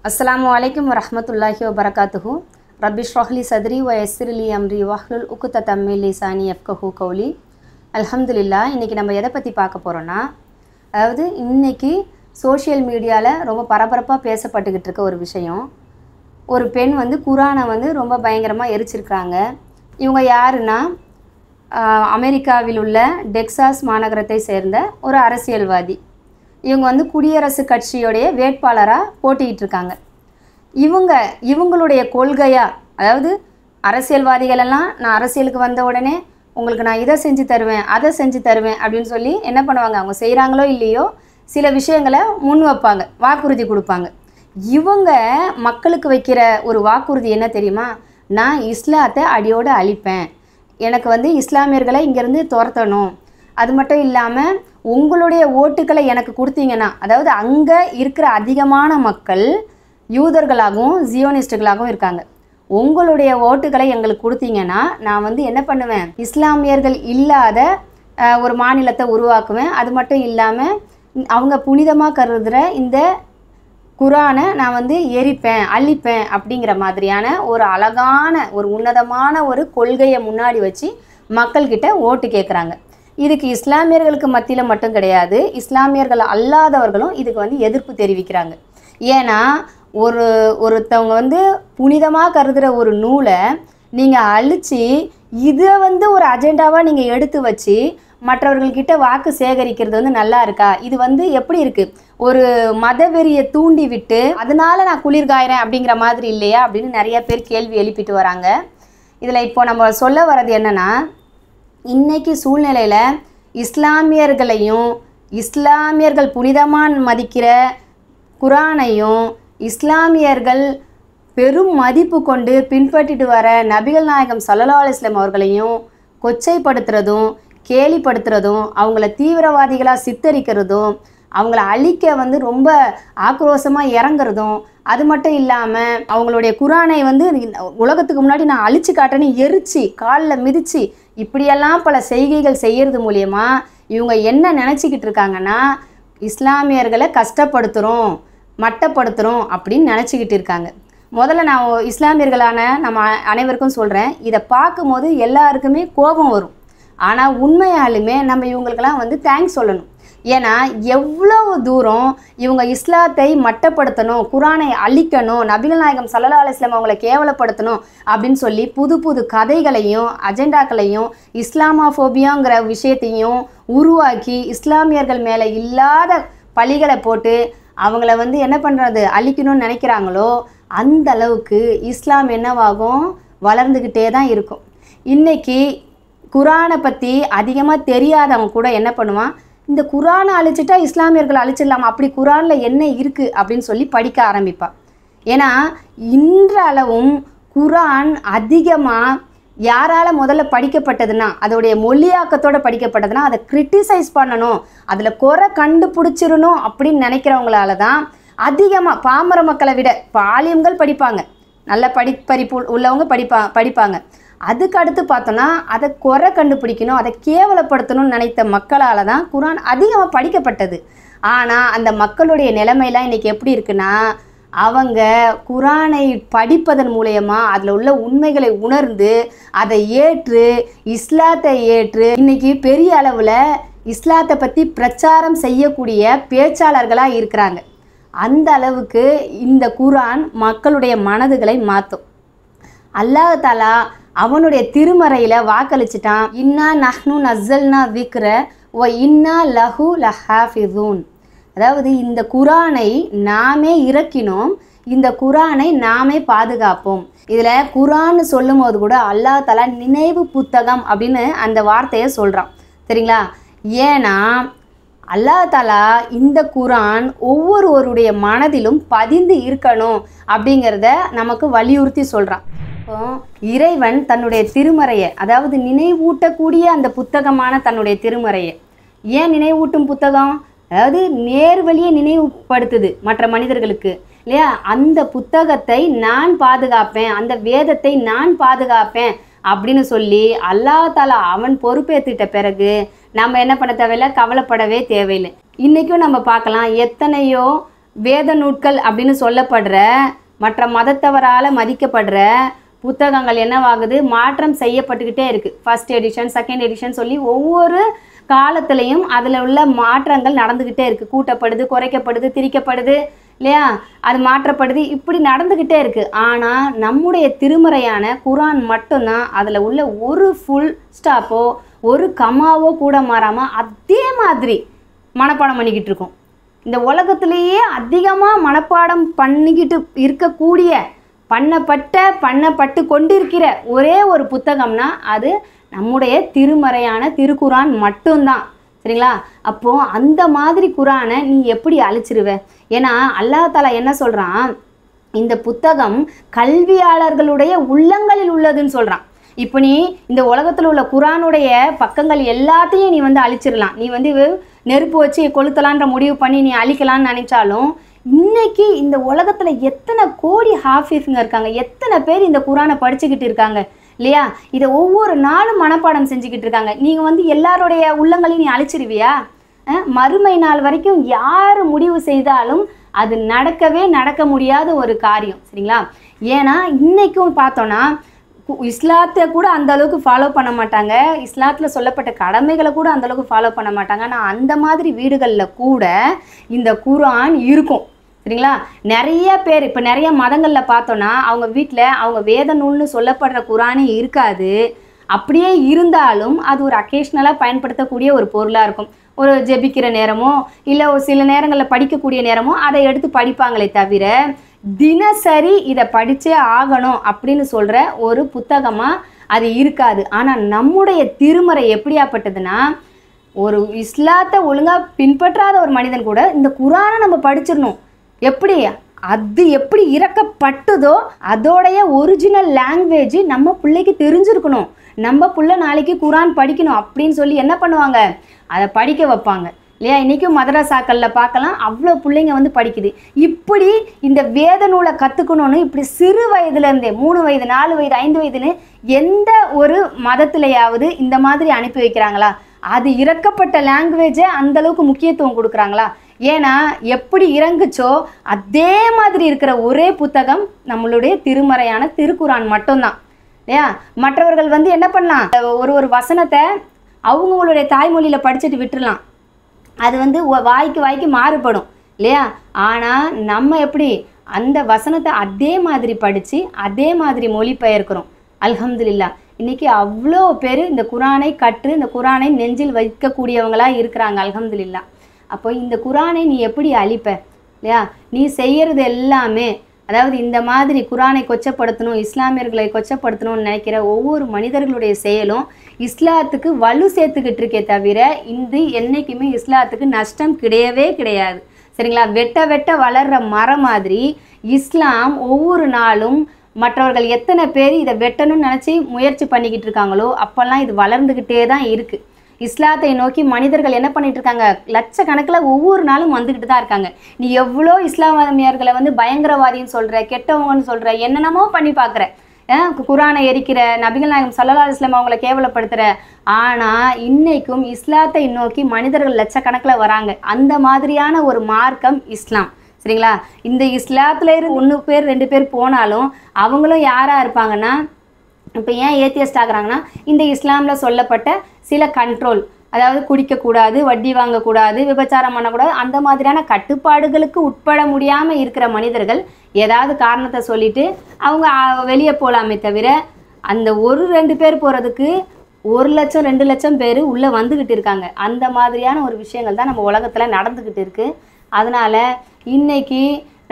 अस्सलामु अलैकुम वरहमतुल्लाहि वबरकातुहु रब्बि इश्रह लि सदरी व यस्सिर लि अम्री वஹ்லுல் உக்ததம் மின் லிசானி யஃப்கஹு கௌலி அல்ஹம்துலில்லாஹ். இன்றைக்கி நம்ம எதை பற்றி பார்க்க போகிறோன்னா, அதாவது இன்றைக்கி சோஷியல் மீடியாவில் ரொம்ப பரபரப்பாக பேசப்பட்டுக்கிட்டு இருக்க ஒரு விஷயம். ஒரு பெண் குரானை ரொம்ப பயங்கரமாக எரிச்சிருக்கிறாங்க. இவங்க யாருன்னா, அமெரிக்காவில் உள்ள டெக்சாஸ் மாநகரத்தை சேர்ந்த ஒரு அரசியல்வாதி. இவங்க குடியரசு கட்சியோடைய வேட்பாளராக போட்டிக்கிட்டு இருக்காங்க. இவங்களுடைய கொள்கையாக, அதாவது அரசியல்வாதிகளெல்லாம் நான் அரசியலுக்கு வந்த உடனே உங்களுக்கு நான் இதை செஞ்சு தருவேன், அதை செஞ்சு தருவேன் அப்படின்னு சொல்லி என்ன பண்ணுவாங்க, அவங்க செய்கிறாங்களோ இல்லையோ சில விஷயங்களை முன் வைப்பாங்க, வாக்குறுதி கொடுப்பாங்க. இவங்க மக்களுக்கு வைக்கிற ஒரு வாக்குறுதி என்ன தெரியுமா? நான் இஸ்லாத்தை அடியோடு அழிப்பேன், எனக்கு இஸ்லாமியர்களை இங்கேருந்து துரத்தணும், அது மட்டும் இல்லாமல் உங்களுடைய ஓட்டுக்களை எனக்கு கொடுத்தீங்கன்னா, அதாவது அங்கே இருக்கிற அதிகமான மக்கள் யூதர்களாகவும் ஜியோனிஸ்டுகளாகவும் இருக்காங்க, உங்களுடைய ஓட்டுக்களை எங்களுக்கு கொடுத்தீங்கன்னா நான் என்ன பண்ணுவேன், இஸ்லாமியர்கள் இல்லாத ஒரு மாநிலத்தை உருவாக்குவேன். அது மட்டும் இல்லாமல் அவங்க புனிதமாக கருதுகிற இந்த குரானை நான் எரிப்பேன், அழிப்பேன் அப்படிங்கிற மாதிரியான ஒரு அழகான ஒரு உன்னதமான ஒரு கொள்கையை முன்னாடி வச்சு மக்கள்கிட்ட ஓட்டு கேட்குறாங்க. இதுக்கு இஸ்லாமியர்களுக்கு மத்தியில் மட்டும் கிடையாது, இஸ்லாமியர்கள் அல்லாதவர்களும் இதுக்கு எதிர்ப்பு தெரிவிக்கிறாங்க. ஏன்னா ஒருத்தவங்க புனிதமாக கருதுகிற ஒரு நூலை நீங்கள் அழித்து இதை ஒரு அஜெண்டாவாக நீங்கள் எடுத்து வச்சு மற்றவர்கள்கிட்ட வாக்கு சேகரிக்கிறது நல்லா இருக்கா? இது எப்படி இருக்குது, ஒரு மதவெறியை தூண்டி விட்டு அதனால நான் குளிர் காயிறேன் அப்படிங்கிற மாதிரி இல்லையா அப்படின்னு நிறைய பேர் கேள்வி எழுப்பிட்டு வராங்க. இதில் இப்போ நம்ம சொல்ல வர்றது என்னென்னா, இன்றைக்கி சூழ்நிலையில் இஸ்லாமியர்களையும் இஸ்லாமியர்கள் புனிதமாக மதிக்கிற குரானையும் இஸ்லாமியர்கள் பெரும் மதிப்பு கொண்டு பின்பற்றிட்டு வர நபிகள் நாயகம் ஸல்லல்லாஹு அலைஹி வஸல்லம் அவர்களையும் கொச்சைப்படுத்துறதும் கேலிப்படுத்துறதும் அவங்கள தீவிரவாதிகளாக சித்தரிக்கிறதும் அவங்கள அழிக்க ரொம்ப ஆக்ரோஷமாக இறங்குறதும், அது மட்டும் இல்லாமல் அவங்களுடைய குரானை உலகத்துக்கு முன்னாடி நான் அழிச்சு காட்டேன்னு எரிச்சு காலில் மிதித்து இப்படியெல்லாம் பல செய்கைகள் செய்கிறது மூலயமா இவங்க என்ன நினச்சிக்கிட்டு இருக்காங்கன்னா, இஸ்லாமியர்களை கஷ்டப்படுத்துகிறோம், மட்டப்படுத்துகிறோம் அப்படின்னு நினச்சிக்கிட்டு இருக்காங்க. முதல்ல நான் இஸ்லாமியர்களான நம்ம அனைவருக்கும் சொல்கிறேன், இதை பார்க்கும்போது எல்லாருக்குமே கோபம் வரும். ஆனால் உண்மையாலுமே நம்ம இவங்களுக்கெல்லாம் தேங்க்ஸ் சொல்லணும். ஏன்னா எவ்வளவு தூரம் இவங்க இஸ்லாத்தை மட்டப்படுத்தணும், குரானை அழிக்கணும், நபிகள் நாயகம் ஸல்லல்லாஹு அலைஹி வஸல்லம் அவங்களை கேவலப்படுத்தணும் அப்படின்னு சொல்லி புது புது கதைகளையும் அஜெண்டாக்களையும் இஸ்லாமாஃபோபியாங்கிற விஷயத்தையும் உருவாக்கி இஸ்லாமியர்கள் மேலே இல்லாத பழிகளை போட்டு அவங்கள என்ன பண்ணுறது, அழிக்கணும்னு நினைக்கிறாங்களோ அந்த அளவுக்கு இஸ்லாம் என்னவாகும், வளர்ந்துக்கிட்டே தான் இருக்கும். இன்றைக்கி குரானை பற்றி அதிகமாக தெரியாதவங்க கூட என்ன பண்ணுவான், இந்த குரானை அழிச்சிட்டா இஸ்லாமியர்கள் அழிச்சிடலாமா, அப்படி குரானில் என்ன இருக்குது அப்படின்னு சொல்லி படிக்க ஆரம்பிப்பாள். ஏன்னா இன்றளவும் குரான் அதிகமாக யாரால் முதல்ல படிக்கப்பட்டதுன்னா, அதோடைய மொழியாக்கத்தோடு படிக்கப்பட்டதுன்னா அதை கிரிட்டிசைஸ் பண்ணணும், அதில் குறை கண்டுபிடிச்சிடணும் அப்படின்னு நினைக்கிறவங்களால தான் அதிகமாக பாமர மக்களை விட பாலியங்கள் படிப்பாங்க, நல்ல படிப்பறிப்பு உள்ளவங்க படிப்பாங்க. அதுக்கு அடுத்து பார்த்தோன்னா அதை குறை கண்டுபிடிக்கணும், அதை கேவலப்படுத்தணும்னு நினைத்த மக்களால் தான் குரான் அதிகமாக படிக்கப்பட்டது. ஆனால் அந்த மக்களுடைய நிலைமையெல்லாம் இன்றைக்கி எப்படி இருக்குன்னா, அவங்க குரானை படிப்பதன் மூலயமா அதில் உள்ள உண்மைகளை உணர்ந்து அதை ஏற்று இஸ்லாத்தை ஏற்று இன்றைக்கி பெரிய அளவில் இஸ்லாத்தை பற்றி பிரச்சாரம் செய்யக்கூடிய பேச்சாளர்களாக இருக்கிறாங்க. அந்த அளவுக்கு இந்த குரான் மக்களுடைய மனதுகளை மாற்றும். அல்லாஹ் தஆலா அவனுடைய திருமறையில் வாக்களிச்சிட்டான், இன்னா நஹ்னு நஸ்ஸல்னா விக்ர வ இன்னா லஹு லஹாஃபிதூன். அதாவது இந்த குரானை நாமே இறக்கினோம், இந்த குரானை நாமே பாதுகாப்போம். இதில் குரான்னு சொல்லும் போது கூட அல்லாஹ் தஆலா நினைவு புத்தகம் அப்படின்னு அந்த வார்த்தையை சொல்கிறான், சரிங்களா? ஏன்னா அல்லாஹ் தஆலா இந்த குரான் ஒவ்வொருவருடைய மனதிலும் பதிந்து இருக்கணும் அப்படிங்கிறத நமக்கு வலியுறுத்தி சொல்கிறான். இப்போ இறைவன் தன்னுடைய திருமறையை, அதாவது நினைவூட்டக்கூடிய அந்த புத்தகமான தன்னுடைய திருமறையை, ஏன் நினைவூட்டும் புத்தகம், அதாவது நேர்வழியை நினைவுபடுத்துது மற்ற மனிதர்களுக்கு இல்லையா, அந்த புத்தகத்தை நான் பாதுகாப்பேன், அந்த வேதத்தை நான் பாதுகாப்பேன் அப்படின்னு சொல்லி அல்லாஹ் தஆலா அவன் பொறுப்பேற்றுட்ட பிறகு நம்ம என்ன பண்ண தேவையில்லை, கவலைப்படவே தேவையில்லை. இன்றைக்கும் நம்ம பார்க்கலாம், எத்தனையோ வேத நூட்கள் அப்படின்னு சொல்லப்படுற மற்ற மதத்தவரால் மதிக்கப்படுற புத்தகங்கள் என்னவாகுது, மாற்றம் செய்யப்பட்டுக்கிட்டே இருக்குது. ஃபர்ஸ்ட் எடிஷன், செகண்ட் எடிஷன் சொல்லி ஒவ்வொரு காலத்துலேயும் அதில் உள்ள மாற்றங்கள் நடந்துக்கிட்டே இருக்குது. கூட்டப்படுது, குறைக்கப்படுது, திரிக்கப்படுது இல்லையா, அது மாற்றப்படுது, இப்படி நடந்துக்கிட்டே இருக்குது. ஆனால் நம்முடைய திருமறையான குரான் மட்டும்தான் அதில் உள்ள ஒரு ஃபுல் ஸ்டாப்போ ஒரு கமாவோ கூட மாறாமல் அதே மாதிரி மனப்பாடம் பண்ணிக்கிட்டு இருக்கோம். இந்த உலகத்திலேயே அதிகமாக மனப்பாடம் பண்ணிக்கிட்டு இருக்கக்கூடிய பண்ணப்பட்டு கொண்டிருக்கிற ஒரே ஒரு புத்தகம்னா அது நம்முடைய திருமறையான திருக்குரான் மட்டும்தான். சரிங்களா? அப்போது அந்த மாதிரி குரானை நீ எப்படி அழிச்சிருவ? ஏன்னா அல்லாஹ் தஆலா என்ன சொல்கிறான், இந்த புத்தகம் கல்வியாளர்களுடைய உள்ளங்களில் உள்ளதுன்னு சொல்கிறான். இப்போ நீ இந்த உலகத்தில் உள்ள குரானுடைய பக்கங்கள் எல்லாத்தையும் நீ அழிச்சிடலாம். நீ நெருப்பு வச்சு கொளுத்தலான்ற முடிவு பண்ணி நீ அழிக்கலான்னு நினைச்சாலும் இன்னைக்கு இந்த உலகத்தில் எத்தனை கோடி ஹாஃபிஸுங்க இருக்காங்க, எத்தனை பேர் இந்த குரானை படிச்சுக்கிட்டு இருக்காங்க இல்லையா? இதை ஒவ்வொரு நாளும் மனப்பாடம் செஞ்சுக்கிட்டு இருக்காங்க. நீங்கள் எல்லாருடைய உள்ளங்களையும் நீ அழிச்சிருவியா? மறுமை நாள் வரைக்கும் யார் முடிவு செய்தாலும் அது நடக்க முடியாத ஒரு காரியம். சரிங்களா? ஏன்னா இன்றைக்கும் பார்த்தோன்னா இஸ்லாத்தை கூட அந்த அளவுக்கு ஃபாலோ பண்ண மாட்டாங்க, இஸ்லாத்தில் சொல்லப்பட்ட கடமைகளை கூட அந்த அளவுக்கு ஃபாலோ பண்ண மாட்டாங்க. ஆனால் அந்த மாதிரி வீடுகளில் கூட இந்த குரான் இருக்கும். சரிங்களா? நிறைய பேர் இப்போ நிறைய மதங்களில் பார்த்தோன்னா அவங்க வீட்டில் அவங்க வேத நூல்னு சொல்லப்படுற குரானே இருக்காது. அப்படியே இருந்தாலும் அது ஒரு அக்கேஷ்னலாக பயன்படுத்தக்கூடிய ஒரு பொருளாக இருக்கும். ஒரு ஜெபிக்கிற நேரமோ இல்லை ஒரு சில நேரங்களில் படிக்கக்கூடிய நேரமோ அதை எடுத்து படிப்பாங்களே தவிர தினசரி இதை படித்தே ஆகணும் அப்படின்னு சொல்கிற ஒரு புத்தகமாக அது இருக்காது. ஆனால் நம்முடைய திருமறை எப்படியாப்பட்டதுன்னா, ஒரு இஸ்லாத்தை ஒழுங்காக பின்பற்றாத ஒரு மனிதன் கூட இந்த குரானை நம்ம படிச்சிடணும். அது எப்படி இறக்கப்பட்டதோ அதோடைய ஒரிஜினல் லாங்குவேஜ் நம்ம பிள்ளைக்கு தெரிஞ்சிருக்கணும். நம்ம பிள்ளை நாளைக்கு குரான் படிக்கணும் அப்படின்னு சொல்லி என்ன பண்ணுவாங்க, அதை படிக்க வைப்பாங்க இல்லையா? இன்றைக்கும் மதரசாக்களில் பார்க்கலாம், அவ்வளோ பிள்ளைங்க படிக்குது. இப்படி இந்த வேத நூலை கற்றுக்கணும்னு இப்படி சிறு வயதுலேருந்தே 3 வயது 4 வயது 5 வயதுன்னு எந்த ஒரு மதத்திலையாவது இந்த மாதிரி அனுப்பி வைக்கிறாங்களா? அது இறக்கப்பட்ட லாங்குவேஜை அந்தளவுக்கு முக்கியத்துவம் கொடுக்குறாங்களா? ஏன்னா எப்படி இறங்குச்சோ அதே மாதிரி இருக்கிற ஒரே புத்தகம் நம்மளுடைய திருமறையான திருக்குரான் மட்டும்தான் இல்லையா? மற்றவர்கள் என்ன பண்ணலாம், ஒரு வசனத்தை அவங்களுடைய தாய்மொழியில் படிச்சுட்டு விட்டுடலாம். அது வாய்க்கு மாறுபடும் இல்லையா? ஆனால் நம்ம எப்படி அந்த வசனத்தை அதே மாதிரி படித்து அதே மாதிரி மொழிபெயர்க்கிறோம். அல்ஹம்துலில்லாஹ் இன்றைக்கி அவ்வளோ பேர் இந்த குரானை கற்று இந்த குரானை நெஞ்சில் வைக்கக்கூடியவங்களாக இருக்கிறாங்க. அல்ஹம்துலில்லாஹ். அப்போ இந்த குரானை நீ எப்படி அழிப்ப இல்லையா? நீ செய்கிறது எல்லாமே, அதாவது இந்த மாதிரி குரானை கொச்சப்படுத்தணும், இஸ்லாமியர்களை கொச்சப்படுத்தணும்னு நினைக்கிற ஒவ்வொரு மனிதர்களுடைய செயலும் இஸ்லாத்துக்கு வலு சேர்த்துக்கிட்டு இருக்கே தவிர என்றைக்குமே இஸ்லாத்துக்கு நஷ்டம் கிடையவே கிடையாது. சரிங்களா? வெட்ட வளர்கிற மரம் மாதிரி இஸ்லாம் ஒவ்வொரு நாளும் மற்றவர்கள் எத்தனை பேர் இதை வெட்டணும்னு நினச்சி முயற்சி பண்ணிக்கிட்டு இருக்காங்களோ அப்போல்லாம் இது வளர்ந்துக்கிட்டே தான் இருக்குது. இஸ்லாத்தை நோக்கி மனிதர்கள் என்ன பண்ணிட்டு இருக்காங்க, லட்சக்கணக்கில் ஒவ்வொரு நாளும் வந்துக்கிட்டு தான் இருக்காங்க. நீ எவ்வளோ இஸ்லாமியர்களை பயங்கரவாதின்னு சொல்கிற, கெட்டவங்கன்னு சொல்கிற, என்னென்னமோ பண்ணி பார்க்குற, குரானை எரிக்கிற, நபிகள் நாயகம் ஸல்லல்லாஹு அலைஹி வஸல்லம் அவங்கள கேவலப்படுத்துகிற. ஆனால் இன்னைக்கும் இஸ்லாத்தை நோக்கி மனிதர்கள் லட்சக்கணக்கில் வராங்க. அந்த மாதிரியான ஒரு மார்க்கம் இஸ்லாம். சரிங்களா? இந்த இஸ்லாத்தில் 1 பேர் 2 பேர் போனாலும் அவங்களும் யாராக இருப்பாங்கன்னா, இப்போ ஏன் ஏத்தியஸ்ட் ஆகுறாங்கன்னா இந்த இஸ்லாமில் சொல்லப்பட்ட சில கண்ட்ரோல், அதாவது குடிக்கக்கூடாது, வட்டி வாங்கக்கூடாது, விபச்சாரம் பண்ணக்கூடாது, அந்த மாதிரியான கட்டுப்பாடுகளுக்கு உட்பட முடியாமல் இருக்கிற மனிதர்கள் ஏதாவது காரணத்தை சொல்லிவிட்டு அவங்க வெளியே போகலாமே தவிர அந்த 1-2 பேர் போகிறதுக்கு 1 லட்சம் 2 லட்சம் பேர் உள்ளே வந்துக்கிட்டு இருக்காங்க. அந்த மாதிரியான ஒரு விஷயங்கள் தான் நம்ம உலகத்தில் நடந்துக்கிட்டு இருக்குது. அதனால் இன்றைக்கி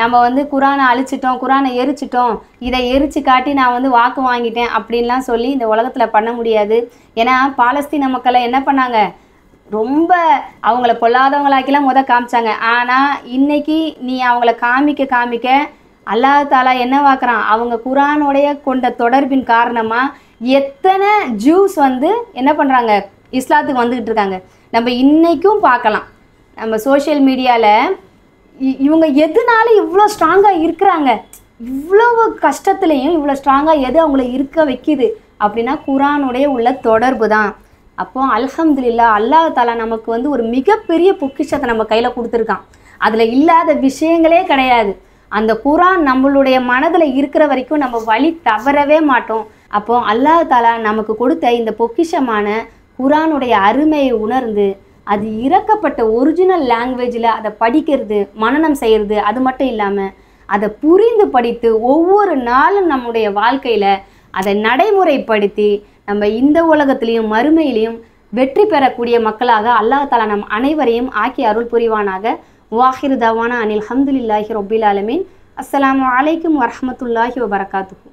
நம்ம குரானை அழிச்சிட்டோம், குரானை எரிச்சிட்டோம், இதை எரித்து காட்டி நான் வாக்கு வாங்கிட்டேன் அப்படின்லாம் சொல்லி இந்த உலகத்தில் பண்ண முடியாது. ஏன்னா பாலஸ்தீன மக்களை என்ன பண்ணாங்க, ரொம்ப அவங்கள பொல்லாதவங்களாக்கிலாம் காமிச்சாங்க. ஆனால் இன்றைக்கி நீ அவங்கள காமிக்க அல்லாஹ் தஆலா என்னவாக்குறான், அவங்க குரானுடைய கொண்ட தொடர்பின் காரணமாக எத்தனை ஜூஸ் என்ன பண்ணுறாங்க, இஸ்லாத்துக்கு வந்துக்கிட்டு இருக்காங்க. நம்ம இன்றைக்கும் பார்க்கலாம், நம்ம சோஷியல் மீடியாவில் இவங்க எதனால இவ்வளோ ஸ்ட்ராங்காக இருக்கிறாங்க, இவ்வளவு கஷ்டத்துலேயும் இவ்வளோ ஸ்ட்ராங்காக எது அவங்கள இருக்க வைக்கிது அப்படின்னா குரானுடைய உள்ள தொடர்பு தான். அப்போது அல்ஹம்துலில்லாஹ் அல்லாஹ் தஆலா நமக்கு ஒரு மிகப்பெரிய பொக்கிஷத்தை நம்ம கையில் கொடுத்துருக்கான். அதில் இல்லாத விஷயங்களே கிடையாது. அந்த குரான் நம்மளுடைய மனதில் இருக்கிற வரைக்கும் நம்ம வழி தவறவே மாட்டோம். அப்போ அல்லாஹ் தாலா நமக்கு கொடுத்த இந்த பொக்கிஷமான குரானுடைய அருமையை உணர்ந்து அது இறக்கப்பட்ட ஒரிஜினல் லாங்குவேஜில் அதை படிக்கிறது, மனனம் செய்கிறது, அது மட்டும் இல்லாமல் அதை புரிந்து படித்து ஒவ்வொரு நாளும் நம்முடைய வாழ்க்கையில் அதை நடைமுறைப்படுத்தி நம்ம இந்த உலகத்திலையும் மறுமையிலையும் வெற்றி பெறக்கூடிய மக்களாக அல்லாஹ் தாலா நம் அனைவரையும் ஆக்கி அருள் புரிவானாக. வாஹிர் தவானா அனில் அல்ஹம்துலில்லாஹி ரப்பில் ஆலமீன். அஸ்ஸலாமு அலைக்கும் வரஹ்மத்துல்லாஹி வபரகாத்துஹு.